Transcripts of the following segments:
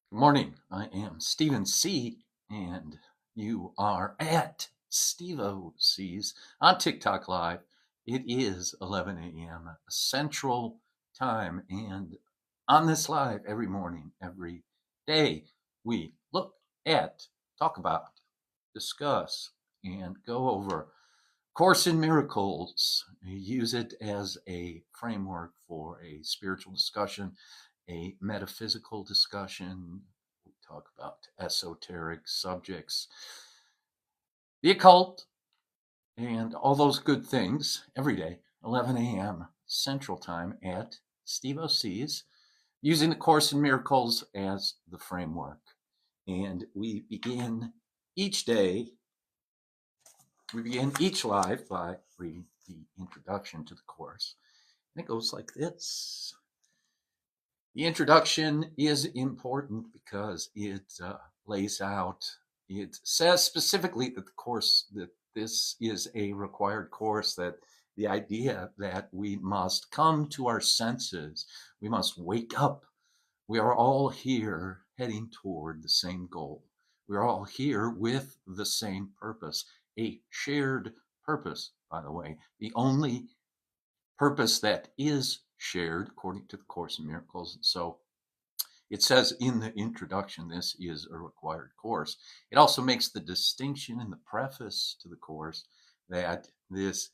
Good morning. I am Stephen C. and you are at Stevo C's on TikTok Live. It is 11 a.m. Central Time, and on this live every morning, every day, we look at, talk about, discuss, and go over Course in Miracles. Use it as a framework for a spiritual discussion, a metaphysical discussion. We talk about esoteric subjects, the occult, and all those good things every day, 11 a.m. Central Time at Steve OC's, using the Course in Miracles as the framework. And each day, we begin each live by reading the introduction to the course. And it goes like this. The introduction is important because it lays out, it says specifically that that this is a required course, that the idea that we must come to our senses, we must wake up. We are all here heading toward the same goal. We're all here with the same purpose, a shared purpose, by the way. The only purpose that is shared according to the Course in Miracles. And so it says in the introduction, this is a required course. It also makes the distinction in the preface to the course that this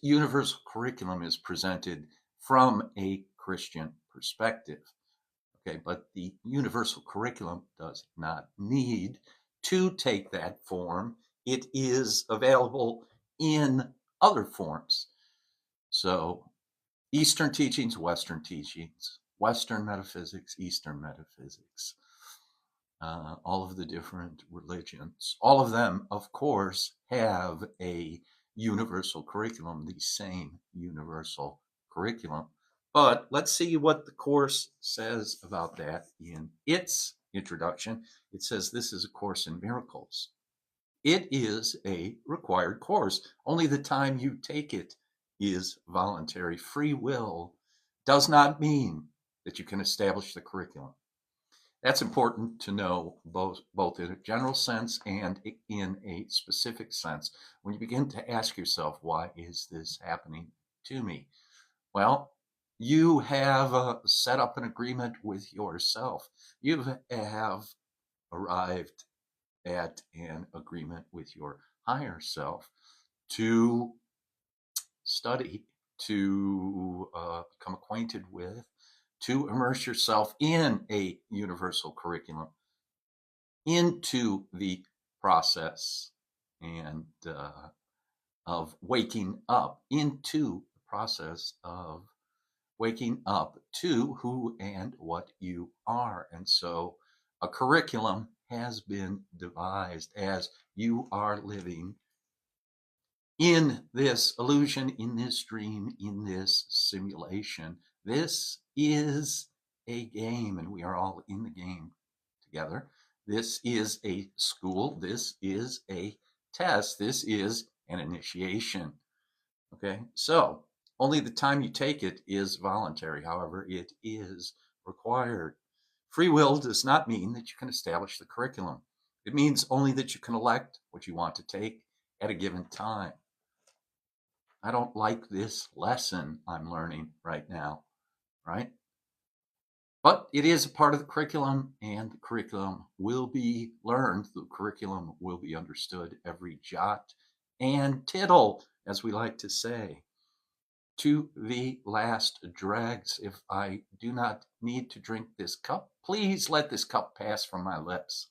universal curriculum is presented from a Christian perspective. Okay, but the universal curriculum does not need to take that form. It is available in other forms. So Eastern teachings, Western teachings, Western metaphysics, Eastern metaphysics, all of the different religions, all of them, of course, have a universal curriculum, the same universal curriculum. But let's see what the course says about that in its introduction. It says this is a course in miracles. It is a required course. Only the time you take it is voluntary. Free will does not mean that you can establish the curriculum. That's important to know both in a general sense and in a specific sense. When you begin to ask yourself, why is this happening to me? Well, you have set up an agreement with yourself. You have arrived at an agreement with your higher self to study, to become acquainted with, to immerse yourself in a universal curriculum, into the process and of waking up, into the process of waking up to who and what you are. And so a curriculum has been devised as you are living in this illusion, in this dream, in this simulation. This is a game, and we are all in the game together. This is a school. This is a test. This is an initiation. Okay, so only the time you take it is voluntary. However, it is required. Free will does not mean that you can establish the curriculum. It means only that you can elect what you want to take at a given time. I don't like this lesson I'm learning right now, right? But it is a part of the curriculum, and the curriculum will be learned. The curriculum will be understood, every jot and tittle, as we like to say, to the last dregs. If I do not need to drink this cup, please let this cup pass from my lips.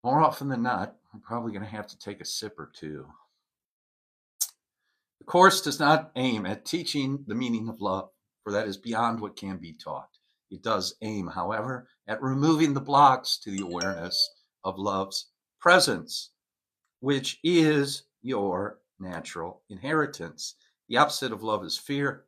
More often than not, I'm probably going to have to take a sip or two. The course does not aim at teaching the meaning of love, for that is beyond what can be taught. It does aim, however, at removing the blocks to the awareness of love's presence, which is your natural inheritance. The opposite of love is fear,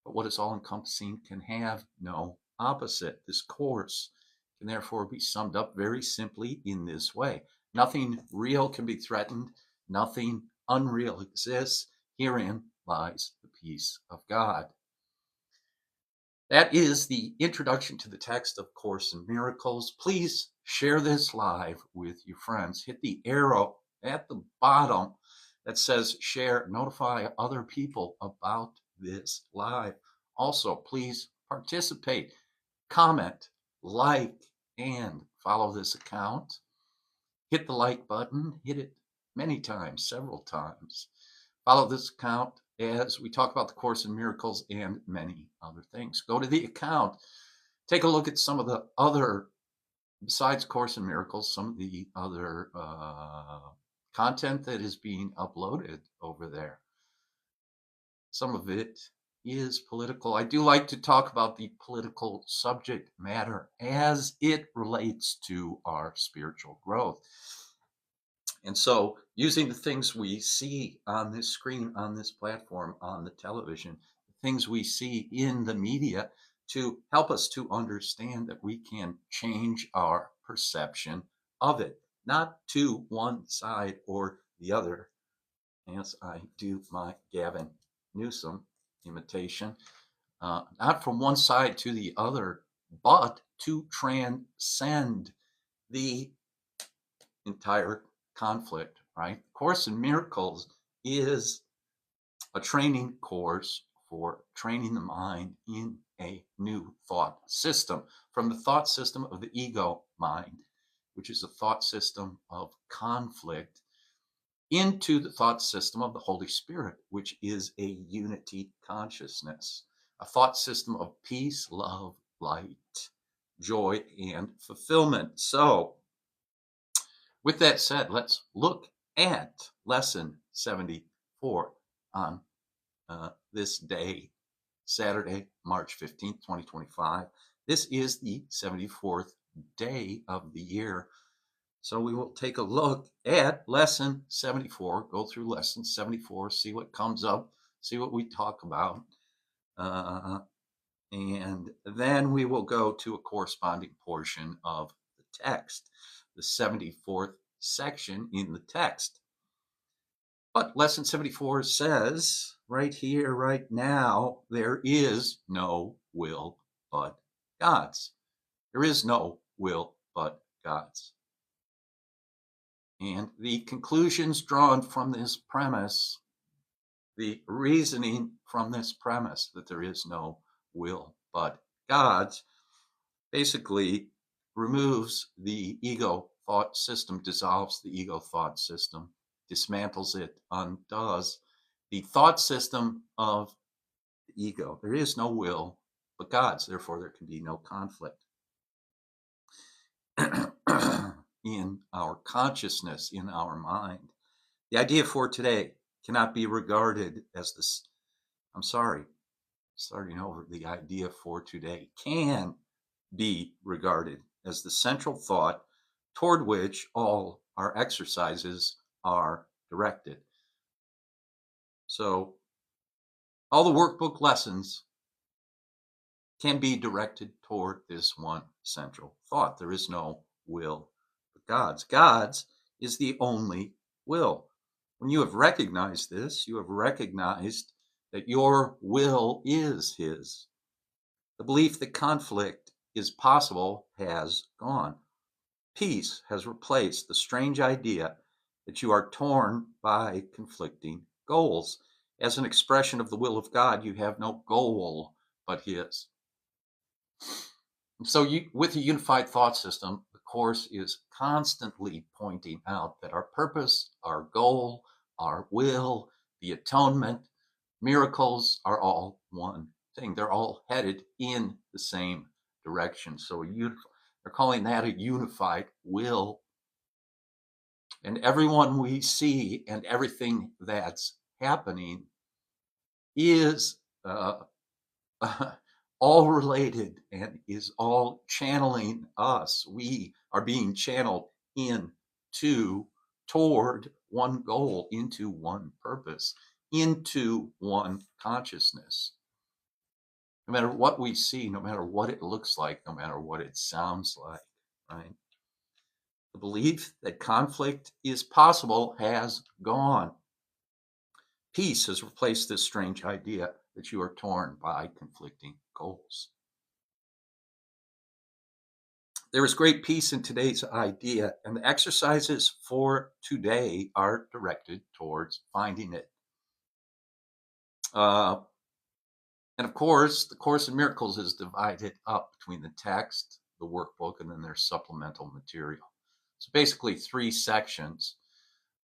but what is all encompassing can have no opposite. This course can therefore be summed up very simply in this way: nothing real can be threatened, nothing unreal exists. Herein lies the peace of God. That is the introduction to the text of Course in Miracles. Please share this live with your friends. Hit the arrow at the bottom that says share, notify other people about this live. Also, please participate, comment, like, and follow this account. Hit the like button, hit it many times, several times. Follow this account as we talk about the Course in Miracles and many other things. Go to the account, take a look at some of the other, besides Course in Miracles, some of the other content that is being uploaded over there. Some of it is political. I do like to talk about the political subject matter as it relates to our spiritual growth. And so using the things we see on this screen, on this platform, on the television, the things we see in the media to help us to understand that we can change our perception of it, not to one side or the other, as I do my Gavin Newsom imitation, not from one side to the other, but to transcend the entire conflict, right? Course in Miracles is a training course for training the mind in a new thought system, from the thought system of the ego mind, which is a thought system of conflict, into the thought system of the Holy Spirit, which is a unity consciousness, a thought system of peace, love, light, joy, and fulfillment. So, with that said, let's look at lesson 74 on this day, Saturday, March 15th, 2025. This is the 74th day of the year. So we will take a look at lesson 74, go through lesson 74, see what comes up, see what we talk about. And then we will go to a corresponding portion of the text, the 74th section in the text. But lesson 74 says, right here, right now, there is no will but God's. There is no will but God's. And the conclusions drawn from this premise, the reasoning from this premise that there is no will but God's, basically removes the ego thought system, dissolves the ego thought system, dismantles it, undoes the thought system of the ego. There is no will but God's, therefore there can be no conflict. In our consciousness, in our mind. The idea for today cannot be regarded as this, I'm sorry, starting over, the idea for today can be regarded as the central thought toward which all our exercises are directed. So all the workbook lessons can be directed toward this one central thought. There is no will but God's. God's is the only will. When you have recognized this, you have recognized that your will is His. The belief that conflict is possible has gone. Peace has replaced the strange idea that you are torn by conflicting goals. As an expression of the will of God, you have no goal but His. So with a unified thought system, the Course is constantly pointing out that our purpose, our goal, our will, the atonement, miracles are all one thing. They're all headed in the same direction. So they're calling that a unified will. And everyone we see and everything that's happening is all related and is all channeling us. We are being channeled toward one goal, into one purpose, into one consciousness. No matter what we see, no matter what it looks like, no matter what it sounds like, right? The belief that conflict is possible has gone. Peace has replaced this strange idea that you are torn by conflicting goals. There is great peace in today's idea, and the exercises for today are directed towards finding it. Uh, and of course, the Course in Miracles is divided up between the text, the workbook, and then there's supplemental material. So basically 3 sections,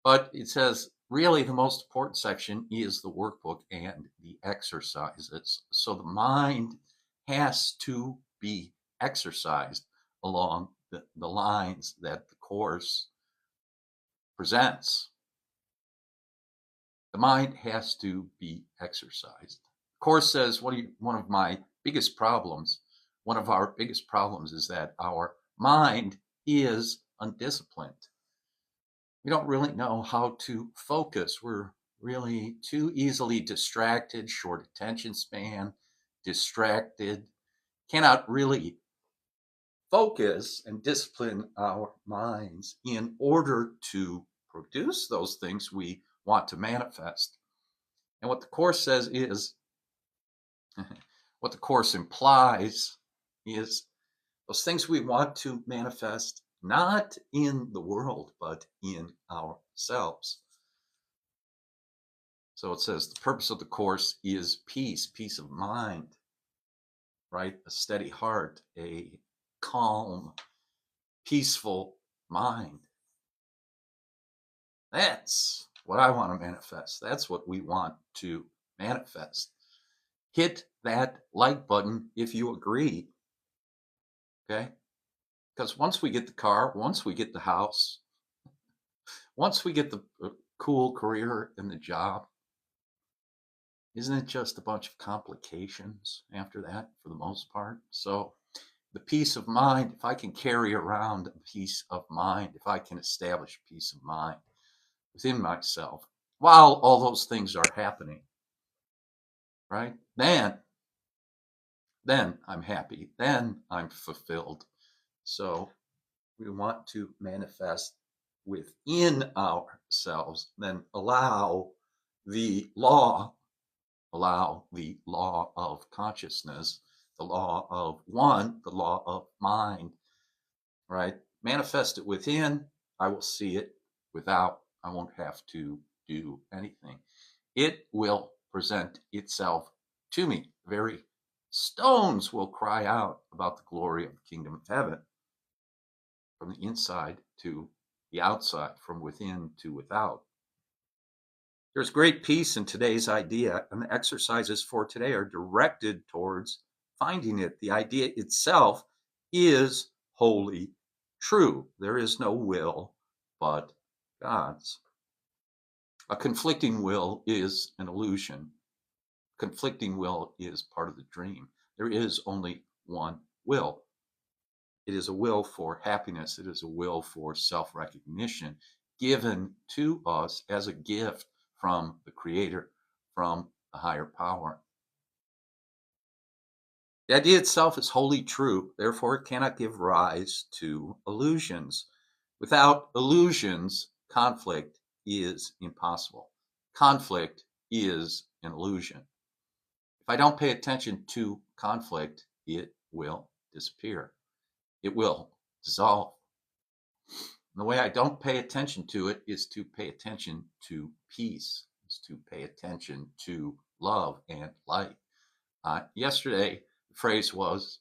but it says really the most important section is the workbook and the exercises. So the mind has to be exercised along the lines that the Course presents. The mind has to be exercised. The Course says one of our biggest problems is that our mind is undisciplined. We don't really know how to focus. We're really too easily distracted, short attention span, distracted, cannot really focus and discipline our minds in order to produce those things we want to manifest. And what the Course says is, what the Course implies is those things we want to manifest not in the world, but in ourselves. So it says the purpose of the Course is peace, peace of mind, right? A steady heart, a calm, peaceful mind. That's what I want to manifest. That's what we want to manifest. Hit that like button if you agree. Okay? Because once we get the car, once we get the house, once we get the cool career and the job, isn't it just a bunch of complications after that for the most part? So the peace of mind, if I can carry around a peace of mind, if I can establish peace of mind within myself while all those things are happening, right? Then I'm happy. Then I'm fulfilled. So we want to manifest within ourselves, then allow the law of consciousness, the law of one, the law of mind, right? Manifest it within, I will see it. Without, I won't have to do anything. It will present itself to me. Very stones will cry out about the glory of the kingdom of heaven, from the inside to the outside, from within to without. There's great peace in today's idea, and the exercises for today are directed towards finding it. The idea itself is wholly true. There is no will but God's. A conflicting will is an illusion. Conflicting will is part of the dream. There is only one will. It is a will for happiness. It is a will for self-recognition given to us as a gift from the Creator, from the higher power. The idea itself is wholly true. Therefore, it cannot give rise to illusions. Without illusions, conflict is impossible. Conflict is an illusion. If I don't pay attention to conflict, it will disappear. It will dissolve. And the way I don't pay attention to it is to pay attention to peace, is to pay attention to love and light. Yesterday, the phrase was,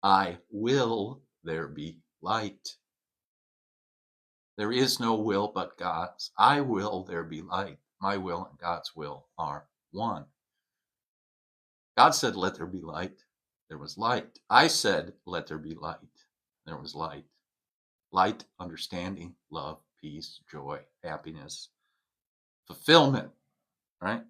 I will there be light. There is no will but God's. I will there be light. My will and God's will are one. God said, let there be light. There was light. I said, let there be light. There was light. Light, understanding, love, peace, joy, happiness, fulfillment, right?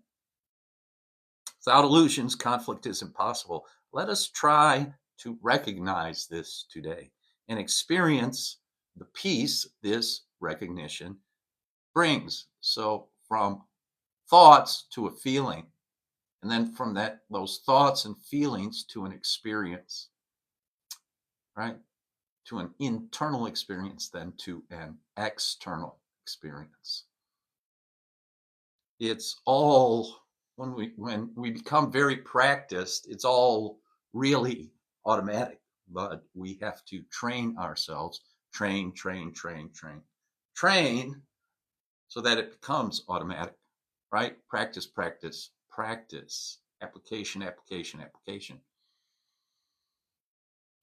Without illusions, conflict is impossible. Let us try to recognize this today and experience the peace this recognition brings. So from thoughts to a feeling, and then from those thoughts and feelings to an experience, right? To an internal experience, then to an external experience. It's all, when we become very practiced, it's all really automatic. but we have to train ourselves, train so that it becomes automatic, right? Practice, application.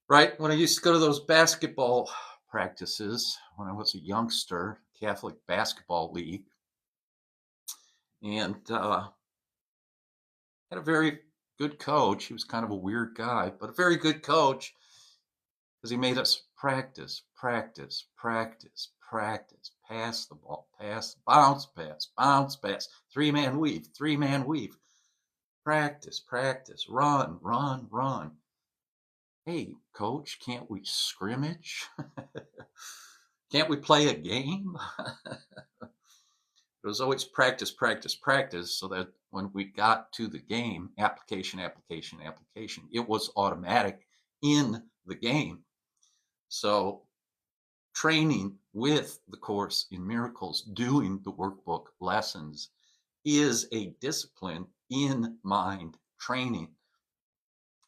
Right? When I used to go to those basketball practices when I was a youngster, Catholic basketball league, and had a very good coach. He was kind of a weird guy, but a very good coach because he made us practice, pass the ball, bounce, pass, three-man weave, practice, run. Hey, coach, can't we scrimmage? Can't we play a game? It was always practice, so that when we got to the game, application, it was automatic in the game. So training with the Course in Miracles, doing the workbook lessons, is a discipline in mind training.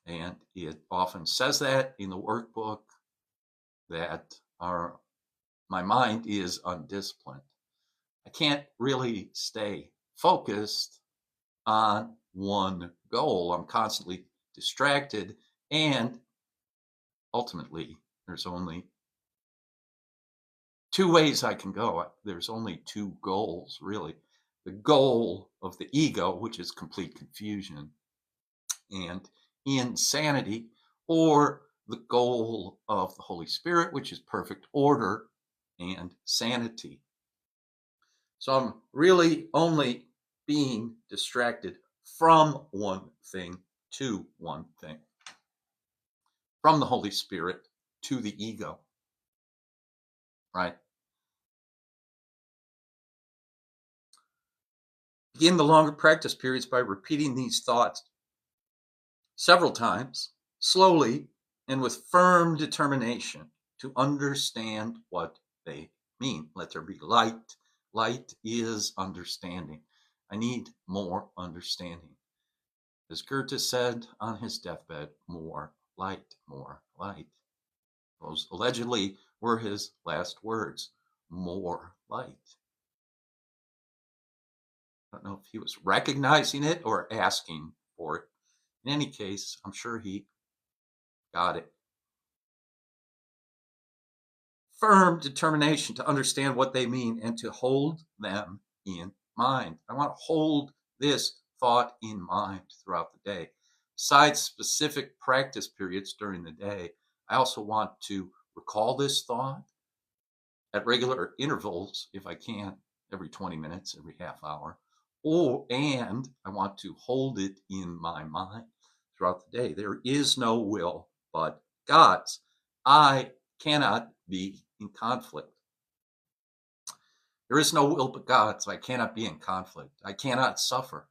And it often says that in the workbook, that my mind is undisciplined. I can't really stay focused on one goal. I'm constantly distracted, and ultimately, there's only two ways I can go. There's only two goals, really. The goal of the ego, which is complete confusion and insanity, or the goal of the Holy Spirit, which is perfect order and sanity. So I'm really only being distracted from one thing to one thing, from the Holy Spirit to the ego, right? Begin the longer practice periods by repeating these thoughts several times, slowly, and with firm determination to understand what they mean. Let there be light. Light is understanding. I need more understanding. As Goethe said on his deathbed, more light, more light. Those allegedly were his last words, more light. I don't know if he was recognizing it or asking for it. In any case, I'm sure he got it. Firm determination to understand what they mean and to hold them in mind. I want to hold this thought in mind throughout the day. Besides specific practice periods during the day, I also want to recall this thought at regular intervals, if I can, every 20 minutes, every half hour, and I want to hold it in my mind throughout the day. There is no will but God's. I cannot be in conflict. There is no will but God, so I cannot be in conflict. I cannot suffer.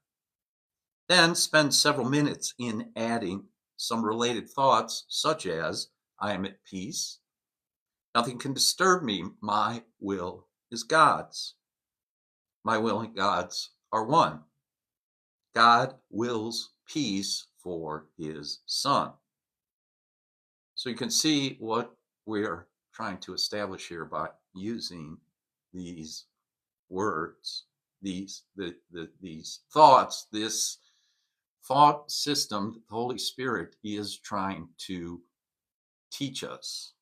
Then spend several minutes in adding some related thoughts, such as, I am at peace. Nothing can disturb me. My will is God's. My will and God's are one. God wills peace for his Son. So you can see what we're trying to establish here by using these words, these thoughts, this thought system that the Holy Spirit is trying to teach us.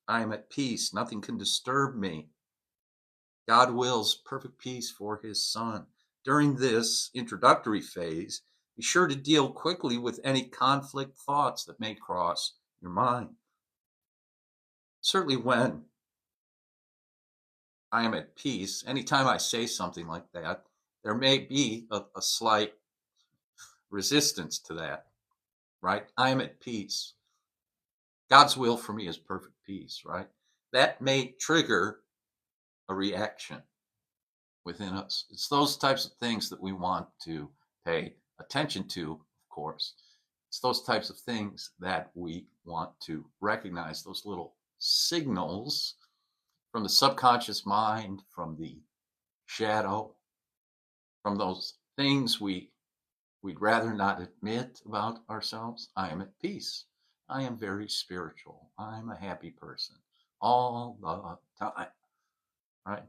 I am at peace. Nothing can disturb me. God wills perfect peace for his Son. During this introductory phase, be sure to deal quickly with any conflict thoughts that may cross your mind. Certainly when I am at peace, anytime I say something like that, there may be a slight resistance to that, right? I am at peace. God's will for me is perfect peace, right? That may trigger a reaction within us. It's those types of things that we want to pay attention to, of course. It's those types of things that we want to recognize, those little signals from the subconscious mind, from the shadow, from those things we'd rather not admit about ourselves. I am at peace. I am very spiritual. I'm a happy person all the time, right?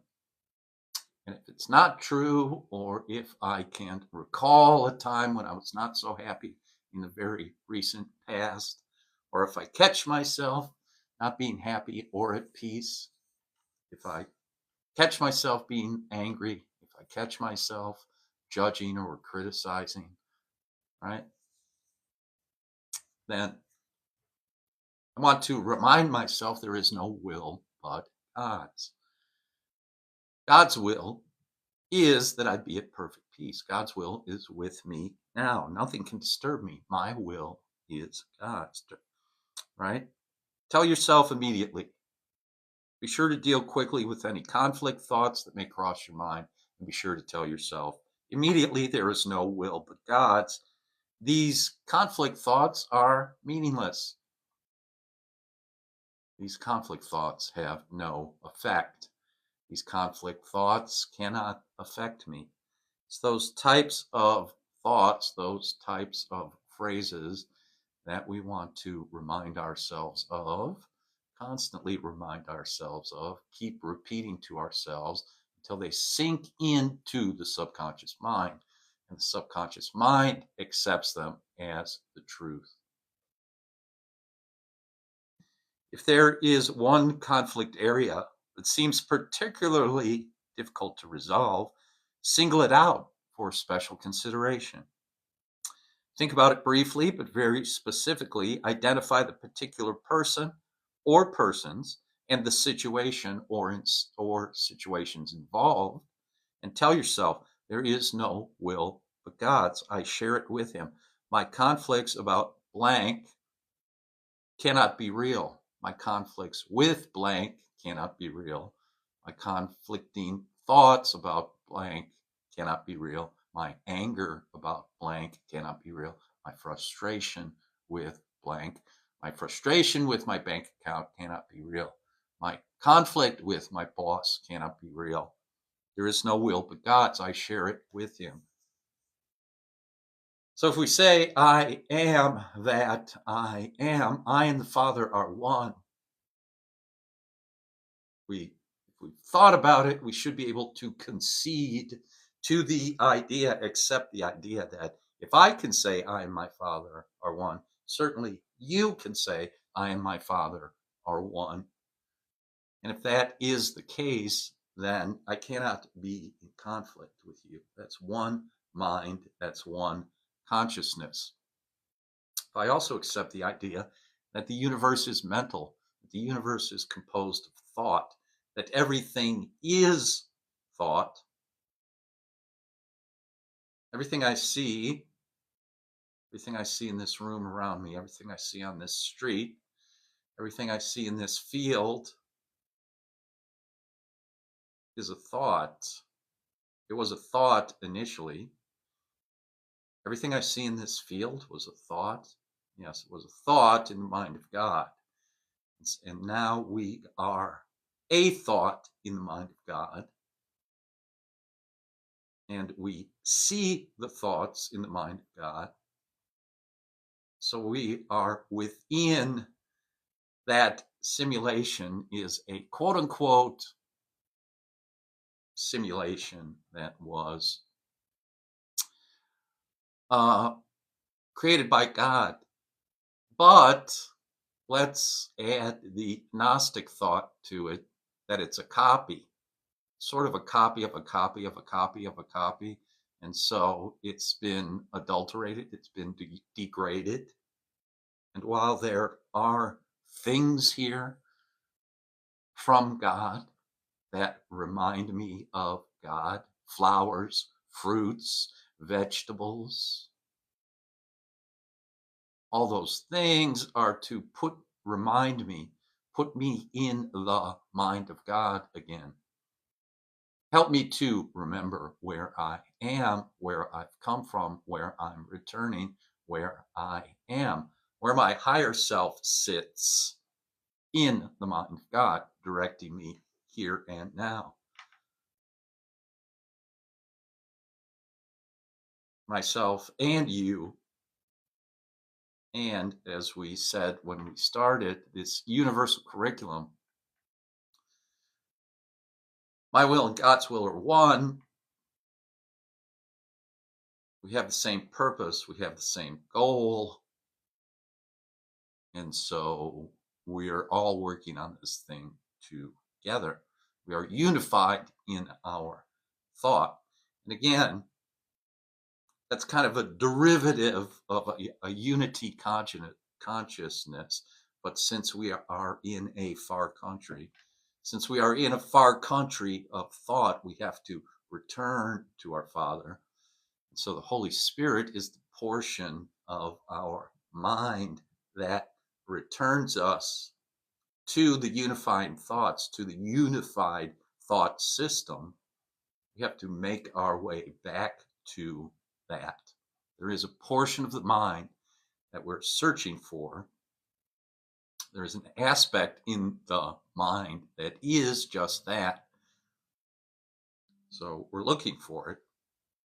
And if it's not true, or if I can't recall a time when I was not so happy in the very recent past, or if I catch myself not being happy or at peace, if I catch myself being angry, if I catch myself judging or criticizing, right, then I want to remind myself there is no will but God's. God's will is that I be at perfect peace. God's will is with me now. Nothing can disturb me. My will is God's, right? Tell yourself immediately. Be sure to deal quickly with any conflict thoughts that may cross your mind, and be sure to tell yourself immediately there is no will but God's. These conflict thoughts are meaningless. These conflict thoughts have no effect. These conflict thoughts cannot affect me. It's those types of thoughts, those types of phrases that we want to remind ourselves of, constantly remind ourselves of, keep repeating to ourselves until they sink into the subconscious mind. And the subconscious mind accepts them as the truth. If there is one conflict area that seems particularly difficult to resolve, single it out for special consideration. Think about it briefly, but very specifically, identify the particular person or persons and the situation or situations involved, and tell yourself there is no will but God's. I share it with Him. My conflicts about blank cannot be real. My conflicts with blank cannot be real. My conflicting thoughts about blank cannot be real. My anger about blank cannot be real. My frustration with blank, my frustration with my bank account cannot be real. My conflict with my boss cannot be real. There is no will but God's. I share it with Him. So if we say, I am that I am, I and the Father are one. If we've thought about it, we should be able to concede to the idea, accept the idea that if I can say I and my Father are one, certainly you can say I and my Father are one. And if that is the case, then I cannot be in conflict with you. That's one mind, that's one consciousness. I also accept the idea that the universe is mental, that the universe is composed of thought, that everything is thought. Everything I see in this room around me, everything I see on this street, everything I see in this field is a thought. It was a thought initially. Everything I see in this field was a thought. Yes, it was a thought in the mind of God. And now we are a thought in the mind of God. And we see the thoughts in the mind of God. So we are within that simulation, is a quote unquote simulation that was created by God. But let's add the Gnostic thought to it that it's a copy, sort of a copy of a copy of a copy of a copy. And so it's been adulterated, it's been degraded. And while there are things here from God that remind me of God, flowers, fruits, vegetables, all those things are to remind me, put me in the mind of God again. Help me to remember where I am, where I've come from, where I'm returning, where I am, where my higher self sits in the mind of God, directing me here and now. Myself and you And as we said when we started, this universal curriculum, my will and God's will are one. We have the same purpose, we have the same goal. And so we are all working on this thing together. We are unified in our thought. And again, that's kind of a derivative of a unity consciousness. But since we are in a far country, since we are in a far country of thought, we have to return to our Father. And so the Holy Spirit is the portion of our mind that returns us to the unifying thoughts, to the unified thought system. We have to make our way back to that. There is a portion of the mind that we're searching for. There is an aspect in the mind that is just that. So we're looking for it.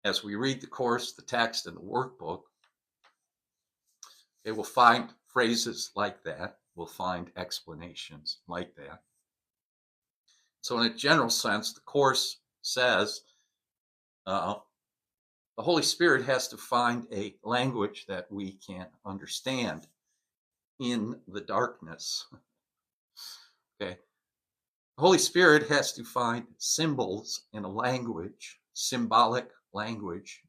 As we read the course, the text, and the workbook, we'll find phrases like that. We'll find explanations like that. So in a general sense, the course says the Holy Spirit has to find a language that we can understand in the darkness. Okay. The Holy Spirit has to find symbols in a language, symbolic language,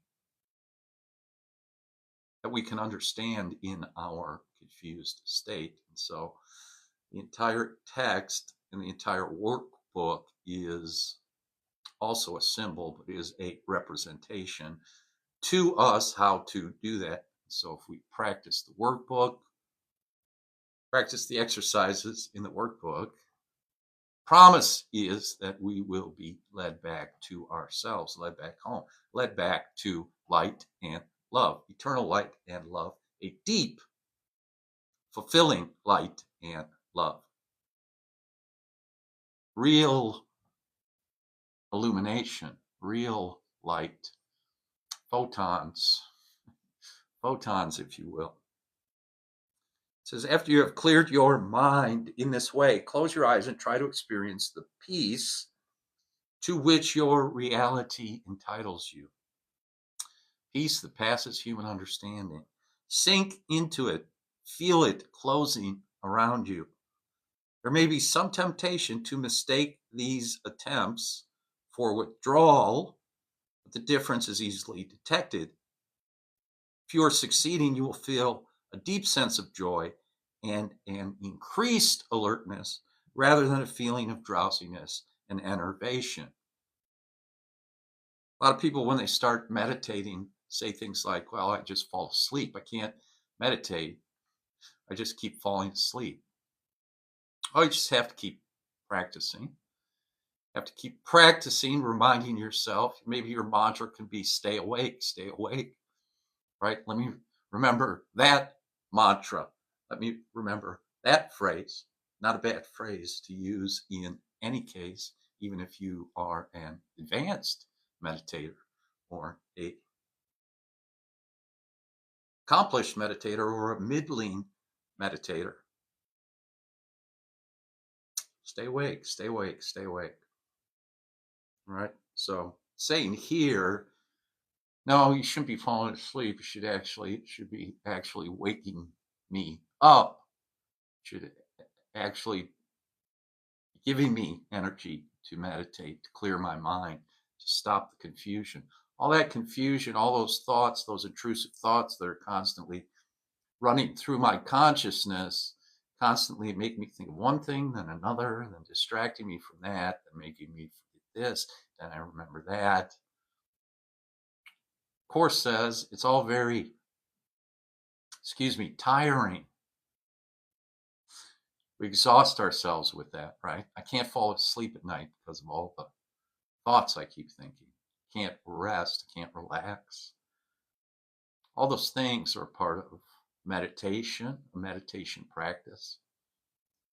that we can understand in our confused state. And so the entire text and the entire workbook is also a symbol, but is a representation to us how to do that. So if we practice the workbook, practice the exercises in the workbook, promise is that we will be led back to ourselves, led back home, led back to light and love, eternal light and love, a deep, fulfilling light and love. Real illumination, real light, photons, if you will. It says, after you have cleared your mind in this way, close your eyes and try to experience the peace to which your reality entitles you. Peace that passes human understanding. Sink into it, feel it closing around you. There may be some temptation to mistake these attempts for withdrawal, but the difference is easily detected. If you are succeeding, you will feel a deep sense of joy and an increased alertness rather than a feeling of drowsiness and enervation. A lot of people, when they start meditating, say things like, well, I just fall asleep. I can't meditate. I just keep falling asleep. Oh, you just have to keep practicing. You have to keep practicing, reminding yourself. Maybe your mantra can be stay awake, right? Let me remember that mantra. Let me remember that phrase. Not a bad phrase to use in any case, even if you are an advanced meditator or a accomplished meditator or a middling meditator. Stay awake, stay awake, stay awake. All right. So saying here, no, you shouldn't be falling asleep. You should be actually waking me up. Should actually giving me energy to meditate, to clear my mind, to stop the confusion. All that confusion, all those thoughts, those intrusive thoughts that are constantly running through my consciousness, constantly make me think of one thing, then another, then distracting me from that, then making me forget this, then I remember that. Course says it's all very, tiring. We exhaust ourselves with that, right? I can't fall asleep at night because of all the thoughts I keep thinking. Can't rest, can't relax. All those things are part of meditation, a meditation practice.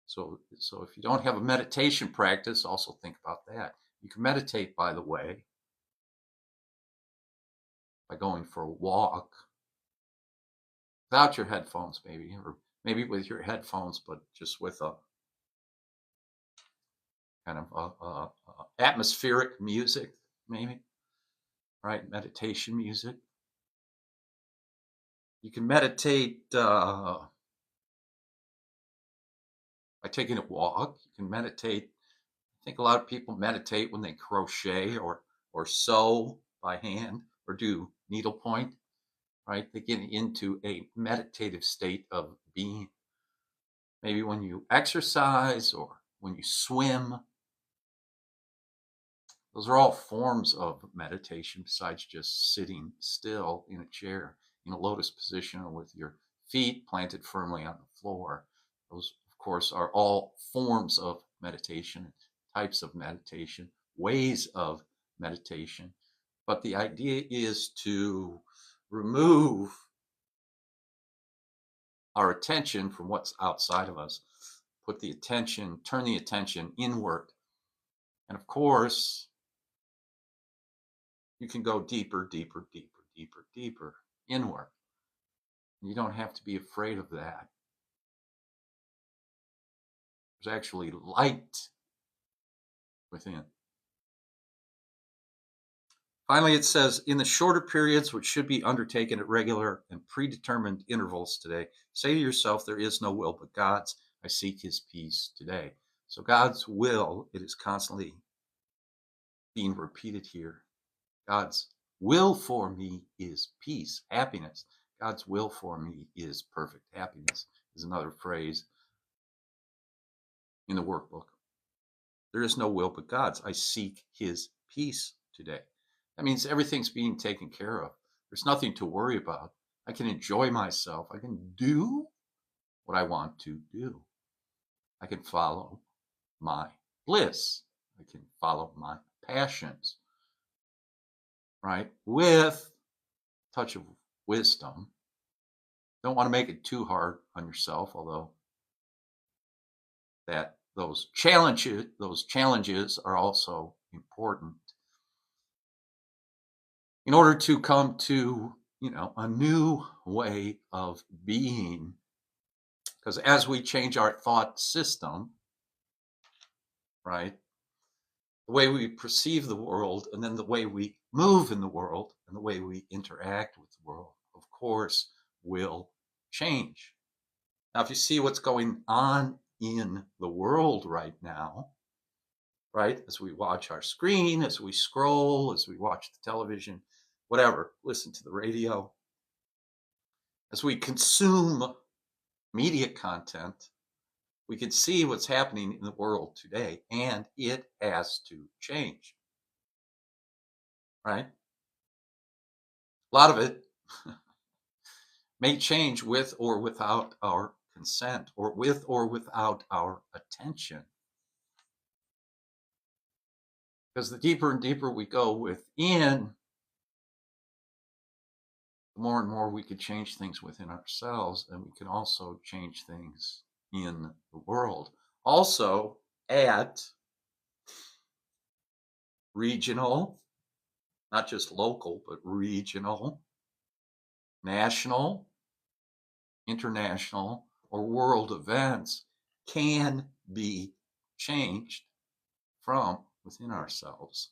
So if you don't have a meditation practice, also think about that. You can meditate, by the way, by going for a walk. without your headphones, maybe, or maybe with your headphones, but just with a kind of atmospheric music, maybe, right? Meditation music. You can meditate by taking a walk. You can meditate. I think a lot of people meditate when they crochet or sew by hand or do needlepoint, right? They get into a meditative state of being. Maybe when you exercise or when you swim. Those are all forms of meditation besides just sitting still in a chair in a lotus position or with your feet planted firmly on the floor. Those, of course, are all forms of meditation, types of meditation, ways of meditation. But the idea is to remove our attention from what's outside of us, turn the attention inward. And of course, you can go deeper, deeper, deeper, deeper, deeper inward. You don't have to be afraid of that. There's actually light within. Finally, it says, in the shorter periods, which should be undertaken at regular and predetermined intervals today, say to yourself, there is no will but God's. I seek his peace today. So God's will, it is constantly being repeated here. God's will for me is peace, happiness. God's will for me is perfect happiness, is another phrase in the workbook. There is no will but God's. I seek his peace today. That means everything's being taken care of. There's nothing to worry about. I can enjoy myself. I can do what I want to do. I can follow my bliss. I can follow my passions, right? With a touch of wisdom. Don't want to make it too hard on yourself, although those challenges are also important in order to come to, a new way of being. Because as we change our thought system, right, the way we perceive the world, and then the way we move in the world, and the way we interact with the world, of course, will change. Now, if you see what's going on in the world right now, right, as we watch our screen, as we scroll, as we watch the television, whatever, listen to the radio, as we consume media content, we can see what's happening in the world today, and it has to change, right? A lot of it may change with or without our consent, or with or without our attention. Because the deeper and deeper we go within, the more and more we could change things within ourselves, and we can also change things in the world. Also, at regional, not just local, but regional, national, international, or world events can be changed from within ourselves,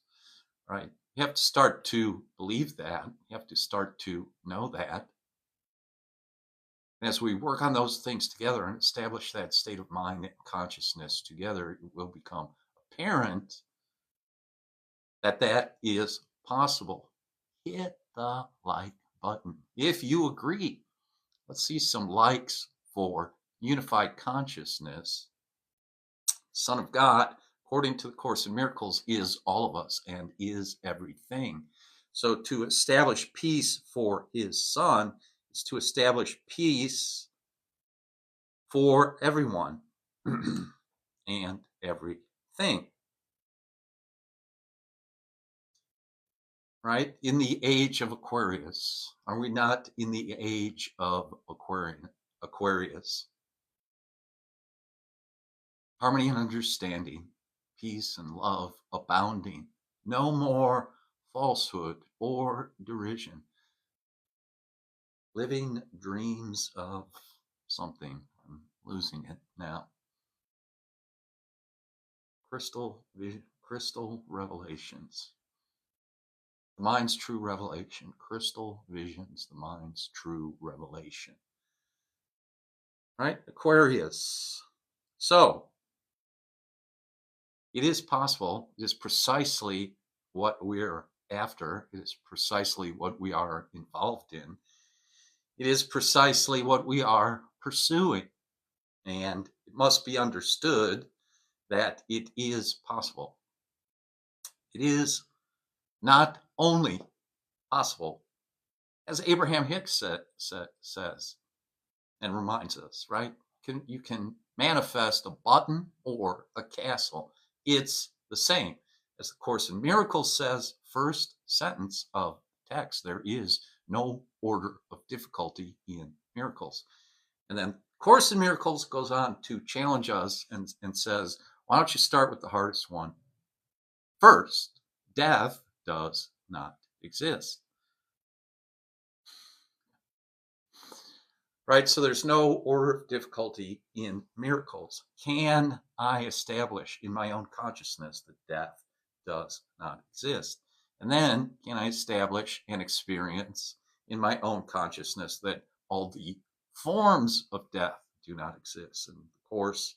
right? You have to start to believe that. You have to start to know that. And as we work on those things together and establish that state of mind and consciousness together, it will become apparent that that is possible. Hit the like button if you agree. Let's see some likes for unified consciousness. Son of God, according to the Course in Miracles, is all of us and is everything. So to establish peace for his Son is to establish peace for everyone and everything. Right? In the age of Aquarius. Are we not in the age of Aquarius? Harmony and understanding, peace and love abounding. No more falsehood or derision. living dreams of something. I'm losing it now. Crystal revelations. The mind's true revelation. Crystal visions, the mind's true revelation. Right? Aquarius. So, it is possible. It is precisely what we're after. It is precisely what we are involved in. It is precisely what we are pursuing. And it must be understood that it is possible. It is not only possible, as Abraham Hicks says and reminds us, right? You can manifest a button or a castle. It's the same. As the Course in Miracles says, first sentence of text, there is no order of difficulty in miracles. And then Course in Miracles goes on to challenge us and says, why don't you start with the hardest one? First, death does not exist. Right? So there's no order of difficulty in miracles. Can I establish in my own consciousness that death does not exist? And then can I establish and experience in my own consciousness that all the forms of death do not exist? And the Course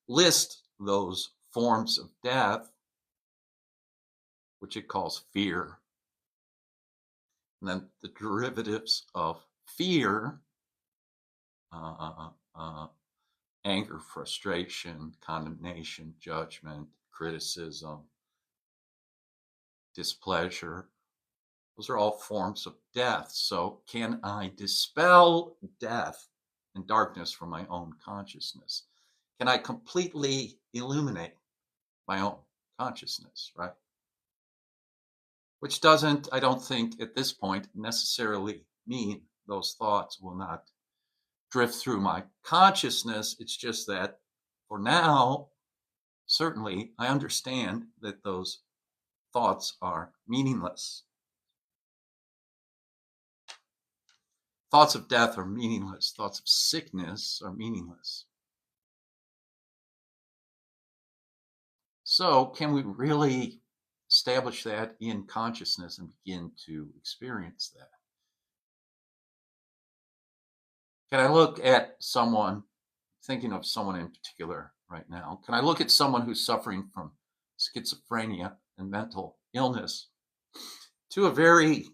lists those forms of death, which it calls fear. And then the derivatives of fear, anger, frustration, condemnation, judgment, criticism, displeasure. Those are all forms of death. So can I dispel death and darkness from my own consciousness? Can I completely illuminate my own consciousness, right? Which doesn't, I don't think at this point, necessarily mean those thoughts will not drift through my consciousness. It's just that for now, certainly I understand that those thoughts are meaningless. Thoughts of death are meaningless. Thoughts of sickness are meaningless. So can we really establish that in consciousness and begin to experience that? Can I look at someone, thinking of someone in particular right now, can I look at someone who's suffering from schizophrenia and mental illness to a very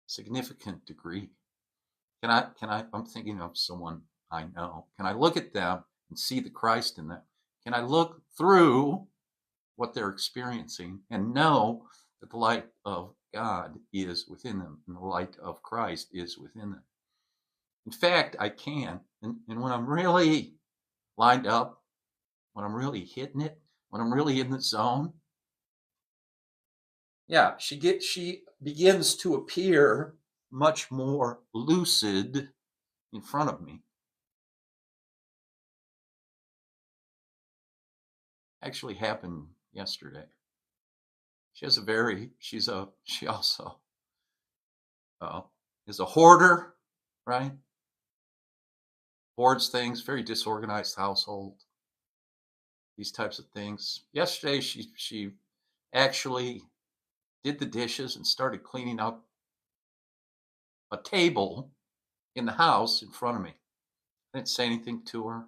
significant degree? I'm thinking of someone I know. Can I look at them and see the Christ in them? Can I look through what they're experiencing and know that the light of God is within them and the light of Christ is within them? In fact, I can. And when I'm really lined up, when I'm really hitting it, when I'm really in the zone, yeah, she begins to appear much more lucid in front of me. Actually happened yesterday. She also is a hoarder, right? Hoards things, very disorganized household, these types of things. Yesterday, she actually did the dishes and started cleaning up a table in the house in front of me. I didn't say anything to her.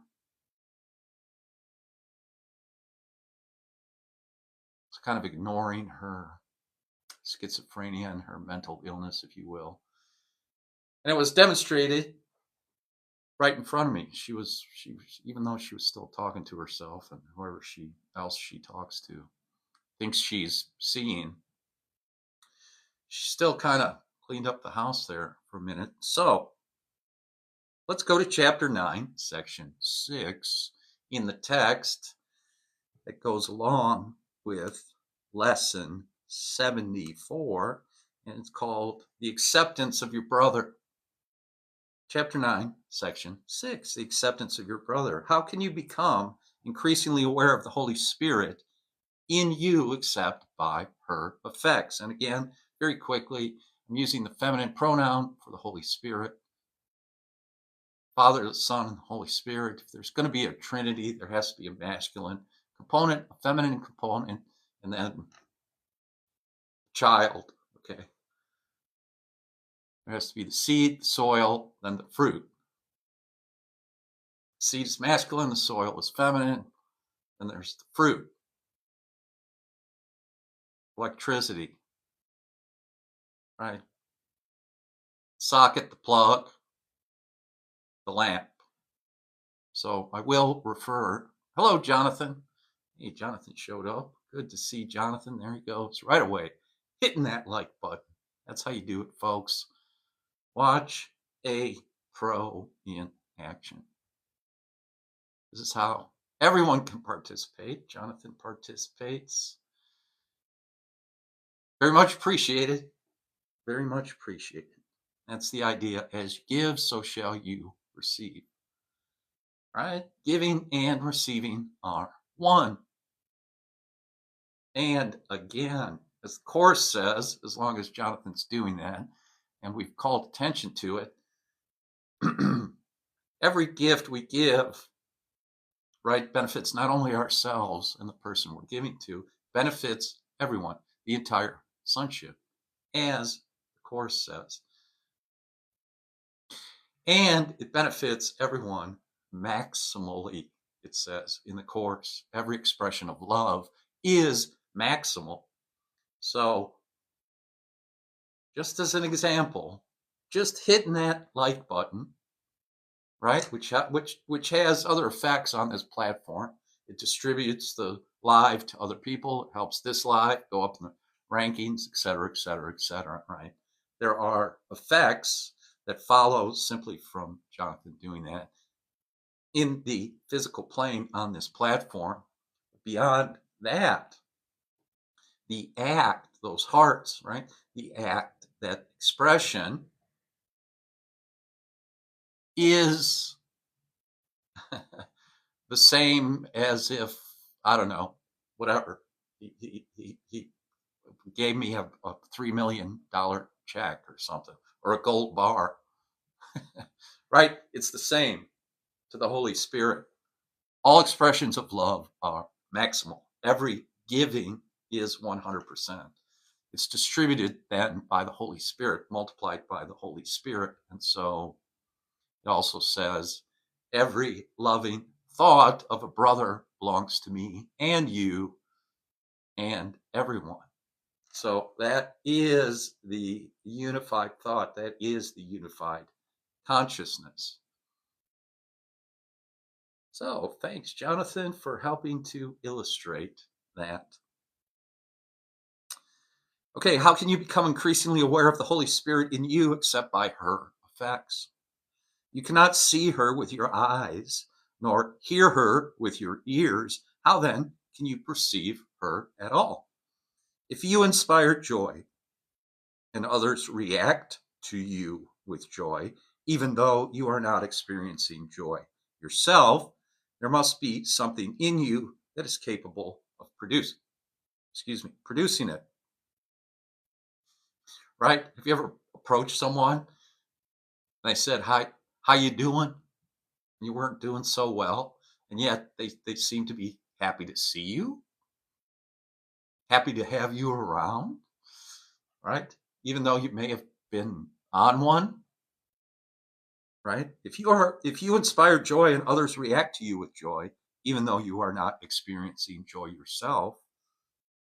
It's kind of ignoring her schizophrenia and her mental illness, if you will. And it was demonstrated right in front of me. She was, even though she was still talking to herself and whoever else she talks to thinks she's seeing, she still kind of cleaned up the house there for a minute. So let's go to chapter 9, section 6 in the text that goes along with lesson 74, and it's called The Acceptance of Your Brother. Chapter 9, section 6, the acceptance of your brother. How can you become increasingly aware of the Holy Spirit in you except by her effects? And again, very quickly, I'm using the feminine pronoun for the Holy Spirit. Father, the Son, and the Holy Spirit. If there's going to be a Trinity, there has to be a masculine component, a feminine component, and then child. Okay. There has to be the seed, the soil, then the fruit. The seed is masculine, the soil is feminine, and there's the fruit. Electricity, right? Socket, the plug, the lamp. So I will refer. Hello, Jonathan. Hey, Jonathan showed up. Good to see Jonathan. There he goes. Right away. Hitting that like button. That's how you do it, folks. Watch a pro in action. This is how everyone can participate. Jonathan participates. Very much appreciated. Very much appreciated. That's the idea. As you give, so shall you receive. Right? Giving and receiving are one. And again, as the Course says, as long as Jonathan's doing that, and we've called attention to it, every gift we give, right, benefits not only ourselves and the person we're giving to, benefits everyone, the entire sonship, as the Course says. And it benefits everyone maximally, it says in the Course. Every expression of love is maximal. So, just as an example, just hitting that like button, right, which has other effects on this platform. It distributes the live to other people. It helps this live go up in the rankings, et cetera, et cetera, et cetera, right? There are effects that follow simply from Jonathan doing that in the physical plane on this platform. Beyond that, the act, those hearts, right? The act, that expression is the same as if, I don't know, whatever. He gave me a $3 million check or something, or a gold bar, right? It's the same to the Holy Spirit. All expressions of love are maximal. Every giving is 100%. It's distributed then by the Holy Spirit, multiplied by the Holy Spirit. And so it also says, every loving thought of a brother belongs to me and you and everyone. So that is the unified thought. That is the unified consciousness. So thanks, Jonathan, for helping to illustrate that. Okay, how can you become increasingly aware of the Holy Spirit in you except by her effects? You cannot see her with your eyes, nor hear her with your ears. How then can you perceive her at all? If you inspire joy and others react to you with joy, even though you are not experiencing joy yourself, there must be something in you that is capable of producing it. Right? Have you ever approached someone and they said, "Hi, how you doing?" And you weren't doing so well, and yet they seem to be happy to see you, happy to have you around, right? Even though you may have been on one, right? If you inspire joy and others react to you with joy, even though you are not experiencing joy yourself,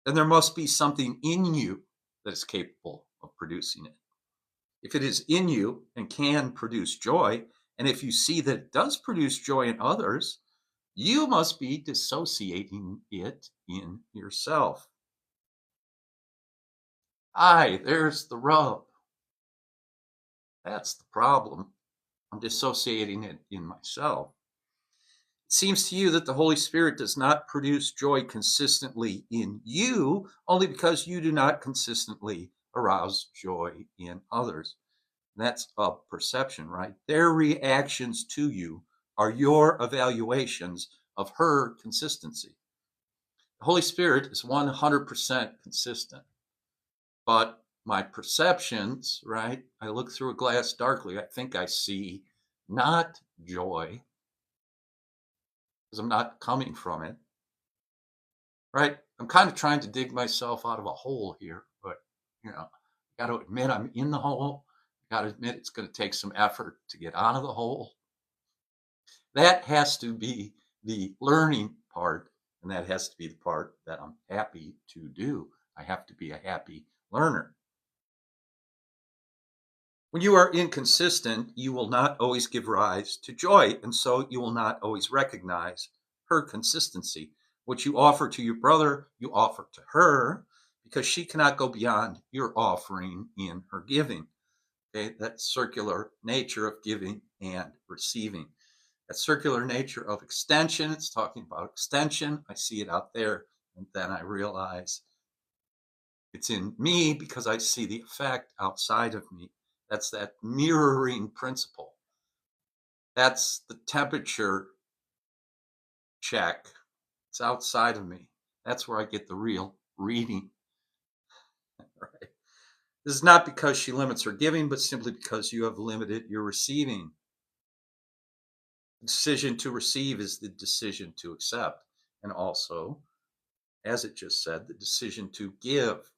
then there must be something in you that is capable of producing it. If it is in you and can produce joy, and if you see that it does produce joy in others, you must be dissociating it in yourself. There's the rub. That's the problem. I'm dissociating it in myself. It seems to you that the Holy Spirit does not produce joy consistently in you, only because you do not consistently arouse joy in others. And that's a perception, right? Their reactions to you are your evaluations of her consistency. The Holy Spirit is 100% consistent, but my perceptions, right? I look through a glass darkly. I think I see not joy because I'm not coming from it, right? I'm kind of trying to dig myself out of a hole here, but got to admit I'm in the hole. Got to admit it's going to take some effort to get out of the hole. That has to be the learning part, and that has to be the part that I'm happy to do. I have to be a happy learner. When you are inconsistent, you will not always give rise to joy, and so you will not always recognize her consistency. What you offer to your brother, you offer to her because she cannot go beyond your offering in her giving. Okay, that circular nature of giving and receiving. That circular nature of extension, it's talking about extension. I see it out there, and then I realize it's in me because I see the effect outside of me. That's that mirroring principle. That's the temperature check. It's outside of me. That's where I get the real reading. Right? This is not because she limits her giving, but simply because you have limited your receiving. The decision to receive is the decision to accept. And also, as it just said, the decision to give.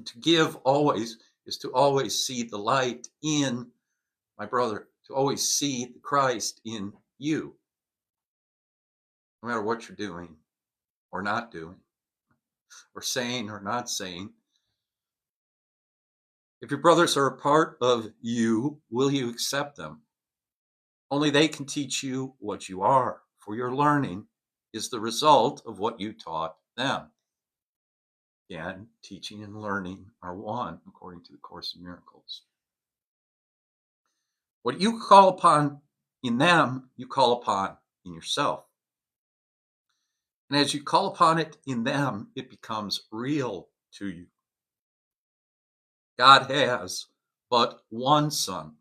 To give always is to always see the light in my brother, to always see the Christ in you, no matter what you're doing or not doing, or saying or not saying. If your brothers are a part of you, will you accept them? Only they can teach you what you are, for your learning is the result of what you taught them. Again, teaching and learning are one, according to the Course in Miracles. What you call upon in them, you call upon in yourself. And as you call upon it in them, it becomes real to you. God has but one Son,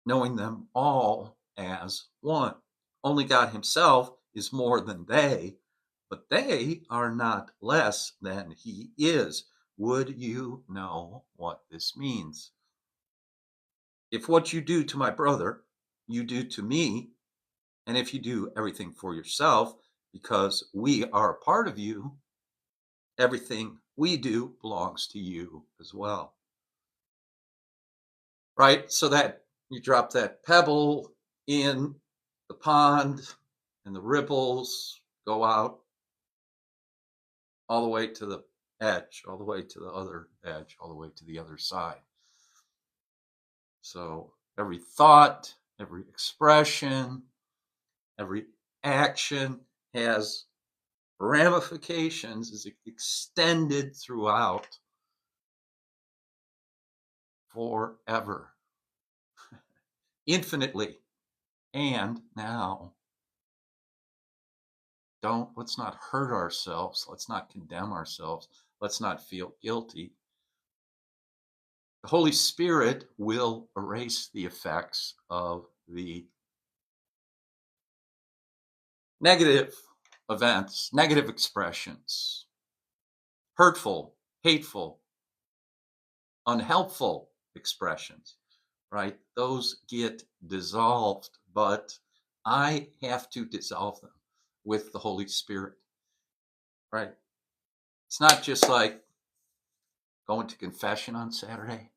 knowing them all as one. Only God himself is more than they, but they are not less than he is. Would you know what this means? If what you do to my brother, you do to me, and if you do everything for yourself, because we are a part of you, everything we do belongs to you as well. Right? So that you drop that pebble in the pond and the ripples go out all the way to the edge, all the way to the other edge, all the way to the other side. So every thought, every expression, every action has ramifications, is extended throughout forever, infinitely. And now, let's not hurt ourselves. Let's not condemn ourselves. Let's not feel guilty. The Holy Spirit will erase the effects of the negative events, negative expressions, hurtful, hateful, unhelpful expressions, right? Those get dissolved, but I have to dissolve them with the Holy Spirit, right? It's not just like going to confession on Saturday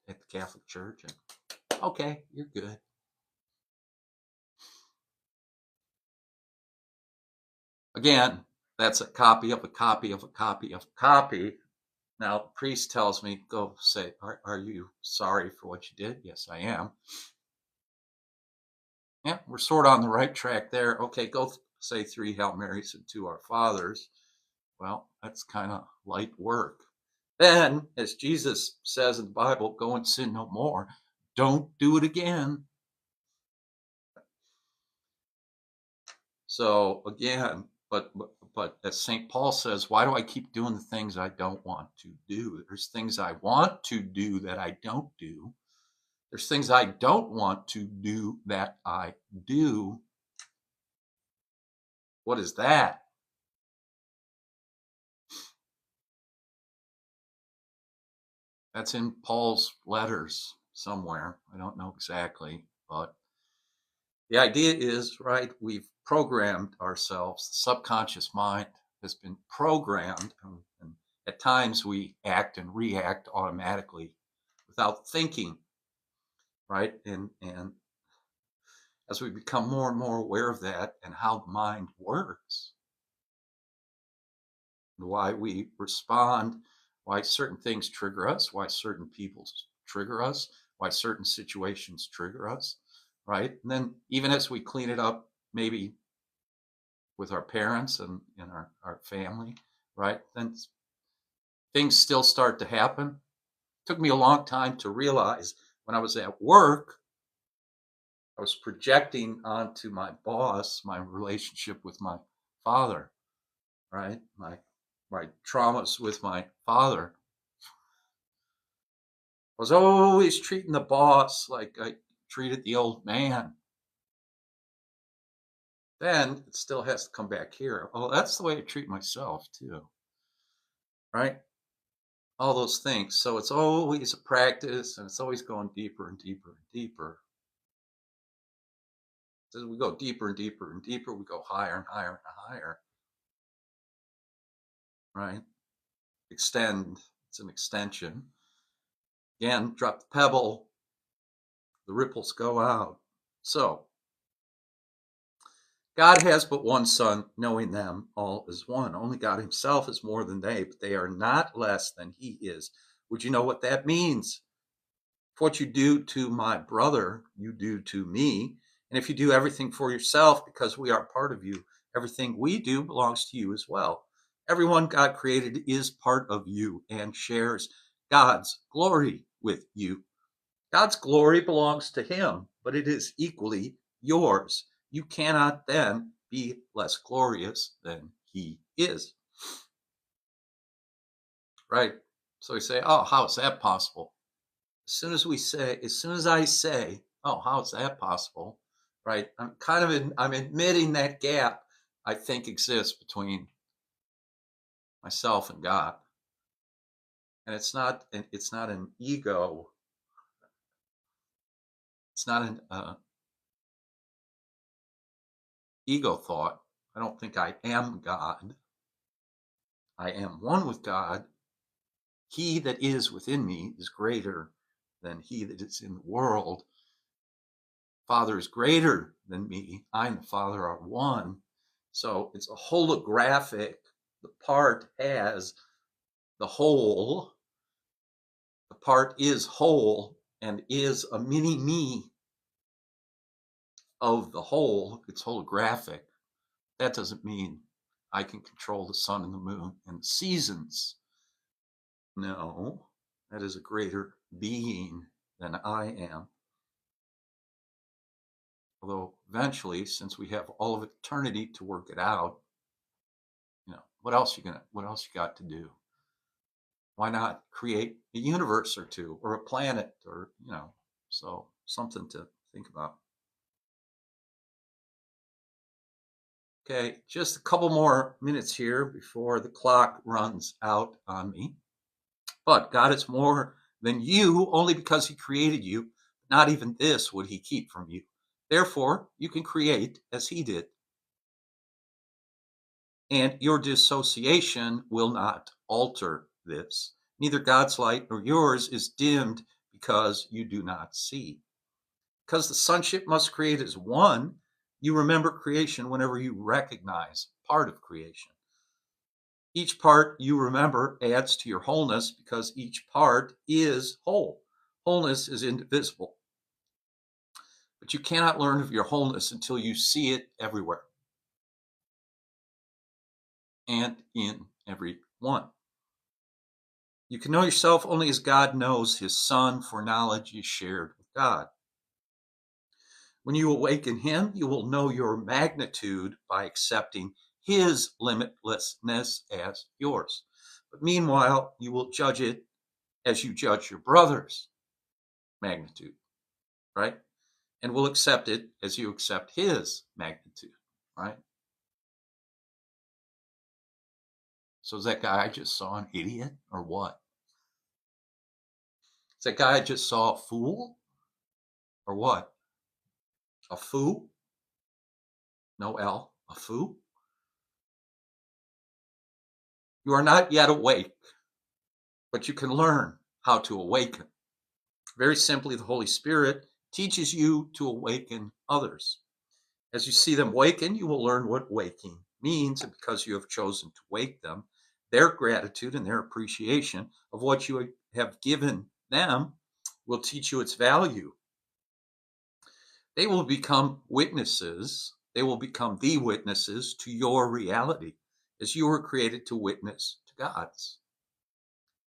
at the Catholic Church and, okay, you're good. Again, that's a copy of a copy of a copy of a copy. Now, the priest tells me, go say, are you sorry for what you did? Yes, I am. Yeah, we're sort of on the right track there. Okay, go say 3 Hail Marys and 2 Our Fathers. Well, that's kind of light work. Then, as Jesus says in the Bible, go and sin no more. Don't do it again. So again, but as St. Paul says, why do I keep doing the things I don't want to do? There's things I want to do that I don't do. There's things I don't want to do that I do. What is that? That's in Paul's letters somewhere. I don't know exactly, but the idea is, right, we've programmed ourselves. The subconscious mind has been programmed, and at times we act and react automatically without thinking, right? And as we become more and more aware of that and how the mind works, and why we respond, why certain things trigger us, why certain people trigger us, why certain situations trigger us, right? And then even as we clean it up, maybe with our parents and in our family, right? Then things still start to happen. It took me a long time to realize when I was at work, I was projecting onto my boss my relationship with my father, right? My traumas with my father. I was always treating the boss like I treated the old man. Then it still has to come back here. Oh, that's the way I treat myself too, right? All those things. So it's always a practice and it's always going deeper and deeper and deeper. As we go deeper and deeper and deeper, we go higher and higher and higher, right? Extend. It's an extension. Again, drop the pebble, the ripples go out. So God has but one Son, knowing them all is one. Only God himself is more than they, but they are not less than he is. Would you know what that means? If what you do to my brother, you do to me. And if you do everything for yourself because we are part of you, everything we do belongs to you as well. Everyone God created is part of you and shares God's glory with you. God's glory belongs to him, but it is equally yours. You cannot then be less glorious than he is. Right? So we say, oh, how is that possible? As soon as I say, oh, how is that possible? Right? I'm admitting that gap I think exists between myself and God. And it's not an ego. It's not an ego thought. I don't think I am God. I am one with God. He that is within me is greater than he that is in the world. Father is greater than me. I and the Father are one. So it's a holographic. The part has the whole. The part is whole and is a mini me of the whole. It's holographic. That doesn't mean I can control the sun and the moon and the seasons. No, that is a greater being than I am. Although eventually, since we have all of eternity to work it out, what else you got to do? Why not create a universe or two or a planet or so something to think about. Okay, just a couple more minutes here before the clock runs out on me. But God is more than you only because he created you. Not even this would he keep from you. Therefore, you can create as he did. And your dissociation will not alter this. Neither God's light nor yours is dimmed because you do not see. Because the sonship must create as one, you remember creation whenever you recognize part of creation. Each part you remember adds to your wholeness because each part is whole. Wholeness is indivisible. But you cannot learn of your wholeness until you see it everywhere and in every one. You can know yourself only as God knows his Son, for knowledge is shared with God. When you awaken him, you will know your magnitude by accepting his limitlessness as yours. But meanwhile, you will judge it as you judge your brother's magnitude, right? And will accept it as you accept his magnitude, right? So is that guy I just saw an idiot or what? Is that guy just saw a fool? Or what? A foo? No L. A foo? You are not yet awake, but you can learn how to awaken. Very simply, the Holy Spirit teaches you to awaken others. As you see them awaken, you will learn what waking means, and because you have chosen to wake them, their gratitude and their appreciation of what you have given them will teach you its value. They will become witnesses. They will become the witnesses to your reality, as you were created to witness to God's.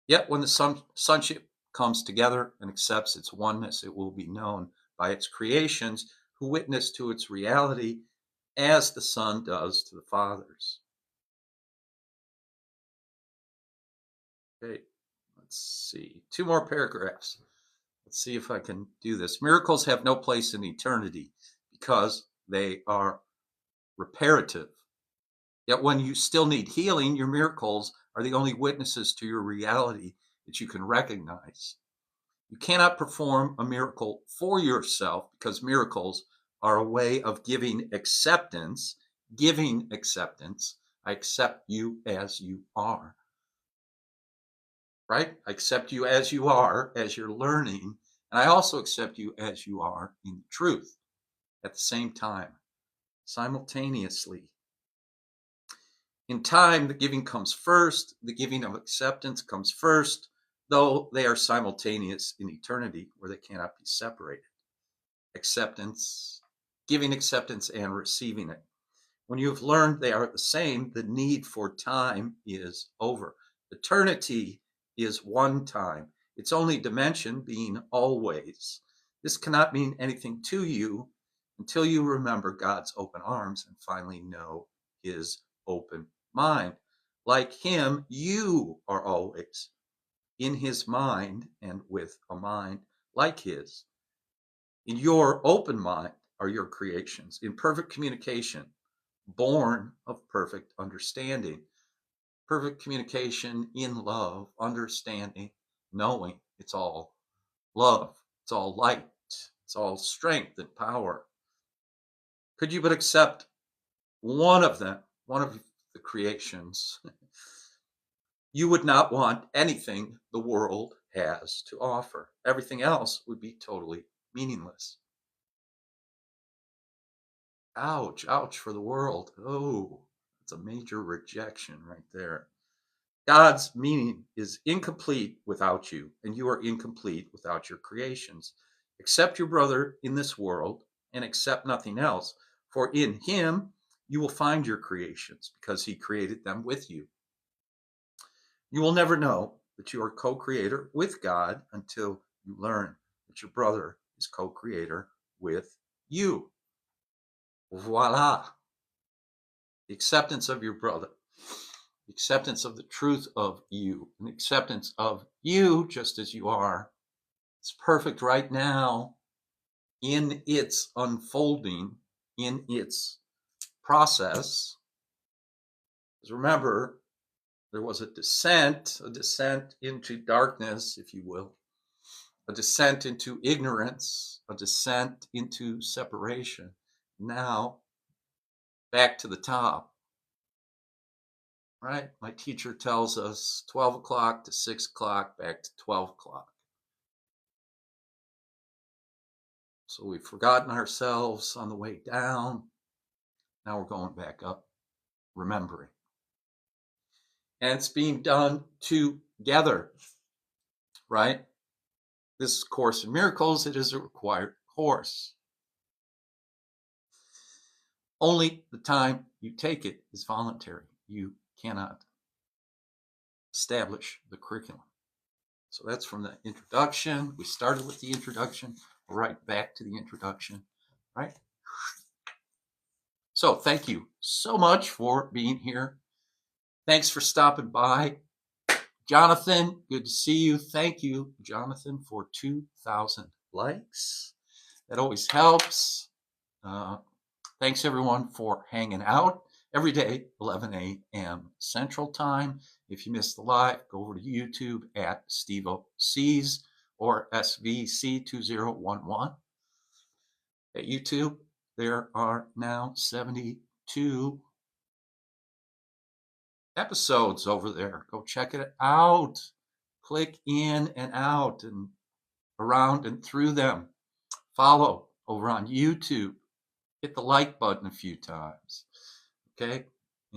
Yet when the sonship comes together and accepts its oneness, it will be known by its creations who witness to its reality as the Son does to the Father's. Okay, let's see. 2 more paragraphs. Let's see if I can do this. Miracles have no place in eternity because they are reparative. Yet when you still need healing, your miracles are the only witnesses to your reality that you can recognize. You cannot perform a miracle for yourself because miracles are a way of giving acceptance. I accept you as you are. Right? I accept you as you are, as you're learning. And I also accept you as you are in truth at the same time, simultaneously. In time, the giving comes first. The giving of acceptance comes first, though they are simultaneous in eternity where they cannot be separated. Acceptance, giving acceptance and receiving it. When you have learned they are the same, the need for time is over. Eternity is one time, its only dimension being always. This cannot mean anything to you until you remember God's open arms and finally know his open mind. Like him, you are always in his mind and with a mind like his. In your open mind are your creations, in perfect communication, born of perfect understanding. Perfect communication in love, understanding, knowing it's all love, it's all light, it's all strength and power. Could you but accept one of them, one of the creations, you would not want anything the world has to offer. Everything else would be totally meaningless. Ouch, ouch for the world. Oh, it's a major rejection right there. God's meaning is incomplete without you, and you are incomplete without your creations. Accept your brother in this world and accept nothing else, for in him you will find your creations because he created them with you. You will never know that you are co-creator with God until you learn that your brother is co-creator with you. Voila. The acceptance of your brother. Acceptance of the truth of you, an acceptance of you just as you are. It's perfect right now in its unfolding, in its process. Because remember, there was a descent into darkness, if you will, a descent into ignorance, a descent into separation. Now, back to the top. Right? My teacher tells us 12 o'clock to 6 o'clock, back to 12 o'clock. So we've forgotten ourselves on the way down. Now we're going back up, remembering. And it's being done together, right? This Course in Miracles, it is a required course. Only the time you take it is voluntary. You cannot establish the curriculum. So that's from the introduction. We started with the introduction, right back to the introduction, right? So thank you so much for being here. Thanks for stopping by. Jonathan, good to see you. Thank you, Jonathan, for 2,000 likes. That always helps. Thanks, everyone, for hanging out every day, 11 a.m. Central Time. If you missed the live, go over to YouTube at Steve-O Sees. or SVC2011. At YouTube, there are now 72 episodes over there. Go check it out. Click in and out and around and through them. Follow over on YouTube. Hit the like button a few times. Okay?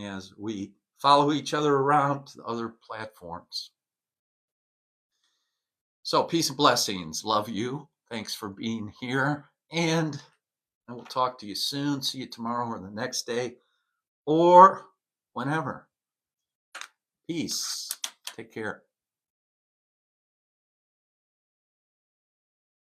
As we follow each other around to the other platforms. So, peace and blessings. Love you. Thanks for being here. And I will talk to you soon. See you tomorrow or the next day or whenever. Peace. Take care.